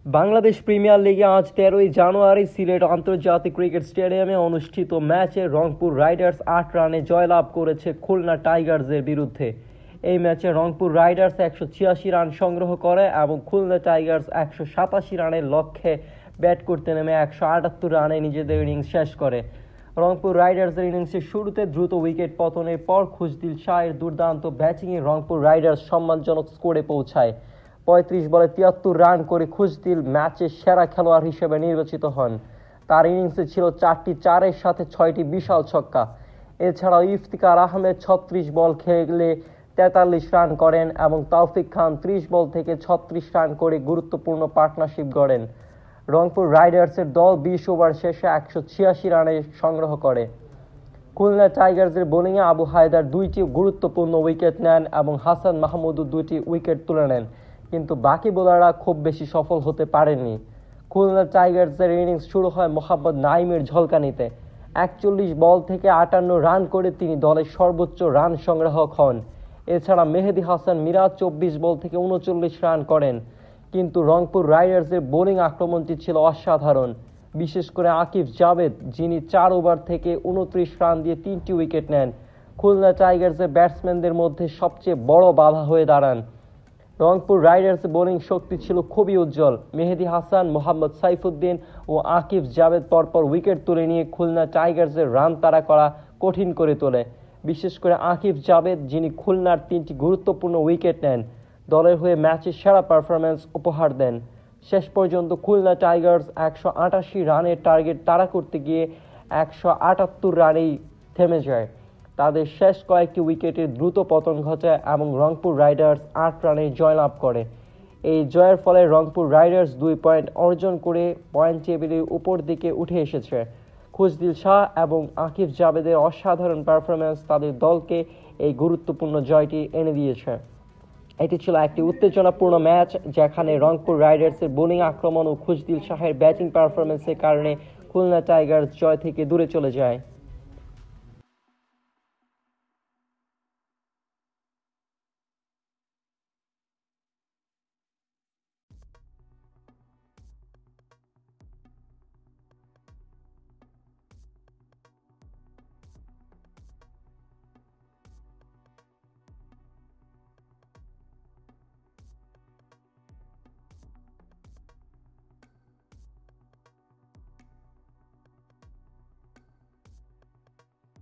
Bangladesh premier লিগে আজ 13ই জানুয়ারি সিলেট আন্তর্জাতিক ক্রিকেট স্টেডিয়ামে অনুষ্ঠিত ম্যাচে রংপুর রাইডার্স 8 রানে জয়লাভ করেছে খুলনা টাইগার্সের বিরুদ্ধে। এই ম্যাচে রংপুর রাইডার্স 186 রান সংগ্রহ করে এবং খুলনা টাইগার্স 187 রানের লক্ষ্যে ব্যাট করতে নেমে 178 রানে নিজেদের ইনিংস শেষ করে। রংপুর রাইডার্সের ইনিংসের শুরুতে দ্রুত উইকেট পতনের পর খুশদিল শাহের দুর্দান্ত ব্যাটিংয়ে রংপুর রাইডার্স সম্মানজনক স্কোরে পৌঁছায়। 35 বলে 73 রান করে খুশদিল ম্যাচের সেরা খেলোয়াড় হিসেবে নির্বাচিত হন। তার ইনিংসে ছিল 4টি চারের সাথে 6টি বিশাল ছক্কা। এছাড়াও ইফতিকার আহমেদ 36 বল খেলে 43 রান করেন এবং তৌফিক খান 30 বল থেকে 36 রান করে গুরুত্বপূর্ণ পার্টনারশিপ গড়েন। রংপুর রাইডার্সের দল 20 ওভার শেষে 186 রানে সংগ্রহ করে। খুলনা টাইগার্সের বোলিংয়ে আবু হায়দার 2টি গুরুত্বপূর্ণ উইকেট নেন এবং হাসান মাহমুদও 2টি উইকেট তুলে নেন, কিন্তু বাকি বোলাররা খুব বেশি সফল হতে পারেননি। খুলনা টাইগার্সের ইনিংস শুরু হয় মোহাম্মদ নাইমের ঝলকানিতে। 41 বল থেকে 58 রান করে তিনি দলের সর্বোচ্চ রান সংগ্রাহক হন। এছাড়া মেহেদী হাসান মিরাজ 24 বল থেকে 39 রান করেন। কিন্তু রংপুর রাইডার্সের বোলিং আক্রমণটি ছিল অসাধারণ, বিশেষ করে আকিব জাভেদ, যিনি 4 ওভার থেকে 29 রান দিয়ে 3টি উইকেট নেন। খুলনা টাইগার্সের ব্যাটসম্যানদের মধ্যে সবচেয়ে বড় বাধা হয়ে দাঁড়ান। রংপুর রাইডার্সের বোলিং শক্তি ছিল খুবই উজ্জ্বল। মেহেদী হাসান, মোহাম্মদ সাইফুদ্দিন ও আকিব জাভেদ পরপর উইকেট তুলে নিয়ে খুলনা টাইগার্সের রান তাড়া করা কঠিন করে তোলে। বিশেষ করে আকিব জাভেদ, যিনি খুলনার 3টি গুরুত্বপূর্ণ উইকেট নেন, দলের হয়ে ম্যাচের সেরা পারফরম্যান্স উপহার দেন। শেষ পর্যন্ত খুলনা টাইগার্স 188 রানের টার্গেট তাড়া করতে গিয়ে 178 রানেই থেমে যায়। তাদের শেষ কয়েকটি উইকেটের দ্রুত পতন ঘটে এবং রংপুর রাইডার্স 8 রানে জয়লাভ করে। এই জয়ের ফলে রংপুর রাইডার্স 2 পয়েন্ট অর্জন করে পয়েন্ট টেবিলের উপর দিকে উঠে এসেছে। খুশদিল শাহ এবং আকিব জাভেদের অসাধারণ পারফরম্যান্স তাদের দলকে এই গুরুত্বপূর্ণ জয়টি এনে দিয়েছে। এটি ছিল একটি উত্তেজনাপূর্ণ ম্যাচ, যেখানে রংপুর রাইডার্সের বোলিং আক্রমণ ও খুশদিল শাহের ব্যাটিং পারফরম্যান্সের কারণে খুলনা টাইগার্স জয় থেকে দূরে চলে যায়।